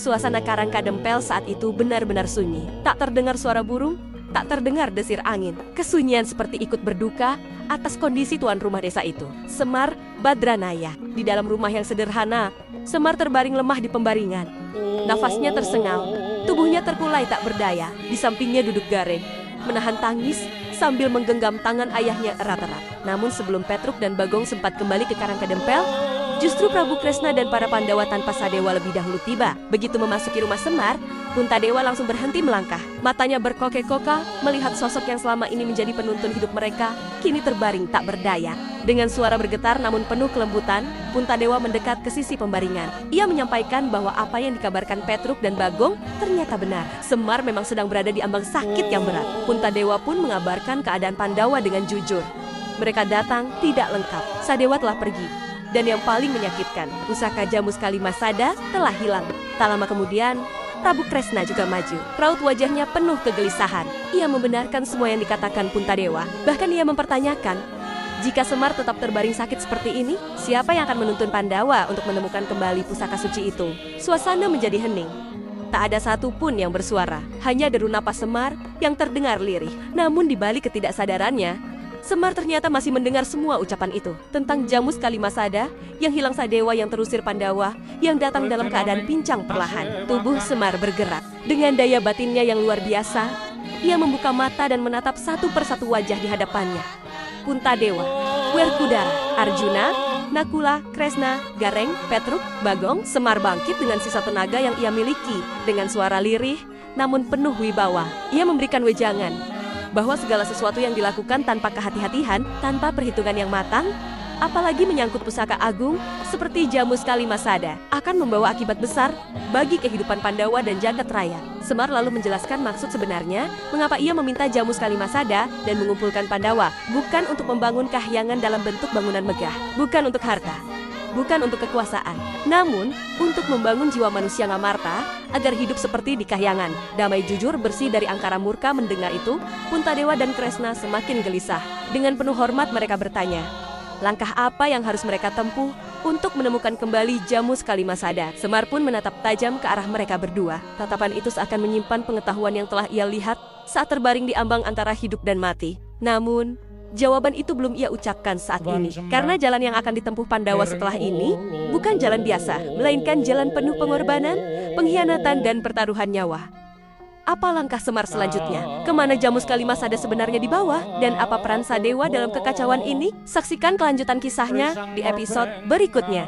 Suasana Karangkadempel saat itu benar-benar sunyi. Tak terdengar suara burung, tak terdengar desir angin. Kesunyian seperti ikut berduka atas kondisi tuan rumah desa itu, Semar Badranaya. Di dalam rumah yang sederhana, Semar terbaring lemah di pembaringan. Nafasnya tersengal, tubuhnya terkulai tak berdaya. Di sampingnya duduk Gareng, menahan tangis sambil menggenggam tangan ayahnya erat-erat. Namun sebelum Petruk dan Bagong sempat kembali ke Karangkadempel, justru Prabu Kresna dan para Pandawa tanpa Sadewa lebih dahulu tiba. Begitu memasuki rumah Semar, Puntadewa langsung berhenti melangkah. Matanya berkokek-koka melihat sosok yang selama ini menjadi penuntun hidup mereka, kini terbaring tak berdaya. Dengan suara bergetar namun penuh kelembutan, Puntadewa mendekat ke sisi pembaringan. Ia menyampaikan bahwa apa yang dikabarkan Petruk dan Bagong ternyata benar. Semar memang sedang berada di ambang sakit yang berat. Puntadewa pun mengabarkan keadaan Pandawa dengan jujur. Mereka datang tidak lengkap. Sadewa telah pergi. Dan yang paling menyakitkan, pusaka Jamus Kalimasada telah hilang. Tak lama kemudian, Prabu Kresna juga maju. Raut wajahnya penuh kegelisahan. Ia membenarkan semua yang dikatakan Puntadewa. Bahkan ia mempertanyakan, jika Semar tetap terbaring sakit seperti ini, siapa yang akan menuntun Pandawa untuk menemukan kembali pusaka suci itu? Suasana menjadi hening. Tak ada satupun yang bersuara. Hanya deru napas Semar yang terdengar lirih. Namun di balik ketidaksadarannya, Semar ternyata masih mendengar semua ucapan itu tentang Jamus Kalimasada yang hilang Sadewa yang terusir Pandawa yang datang dalam keadaan pincang perlahan. Tubuh Semar bergerak. Dengan daya batinnya yang luar biasa, ia membuka mata dan menatap satu persatu wajah di hadapannya. Puntadewa, Werkudara, Arjuna, Nakula, Kresna, Gareng, Petruk, Bagong. Semar bangkit dengan sisa tenaga yang ia miliki. Dengan suara lirih namun penuh wibawa, ia memberikan wejangan bahwa segala sesuatu yang dilakukan tanpa kehati-hatian, tanpa perhitungan yang matang, apalagi menyangkut pusaka agung seperti Jamus Kalimasada, akan membawa akibat besar bagi kehidupan Pandawa dan jagat raya. Semar lalu menjelaskan maksud sebenarnya mengapa ia meminta Jamus Kalimasada dan mengumpulkan Pandawa, bukan untuk membangun kahyangan dalam bentuk bangunan megah, bukan untuk harta, bukan untuk kekuasaan, namun untuk membangun jiwa manusia ngamarta agar hidup seperti di kahyangan. Damai, jujur, bersih dari angkara murka. Mendengar itu, Puntadewa dan Kresna semakin gelisah. Dengan penuh hormat mereka bertanya, langkah apa yang harus mereka tempuh untuk menemukan kembali Jamus Kalimasada? Semar pun menatap tajam ke arah mereka berdua. Tatapan itu seakan menyimpan pengetahuan yang telah ia lihat saat terbaring di ambang antara hidup dan mati. Namun jawaban itu belum ia ucapkan saat ini, karena jalan yang akan ditempuh Pandawa setelah ini bukan jalan biasa, melainkan jalan penuh pengorbanan, pengkhianatan, dan pertaruhan nyawa. Apa langkah Semar selanjutnya? Kemana Jamus Kalimasada sebenarnya dibawa? Dan apa peran Sadewa dalam kekacauan ini? Saksikan kelanjutan kisahnya di episode berikutnya.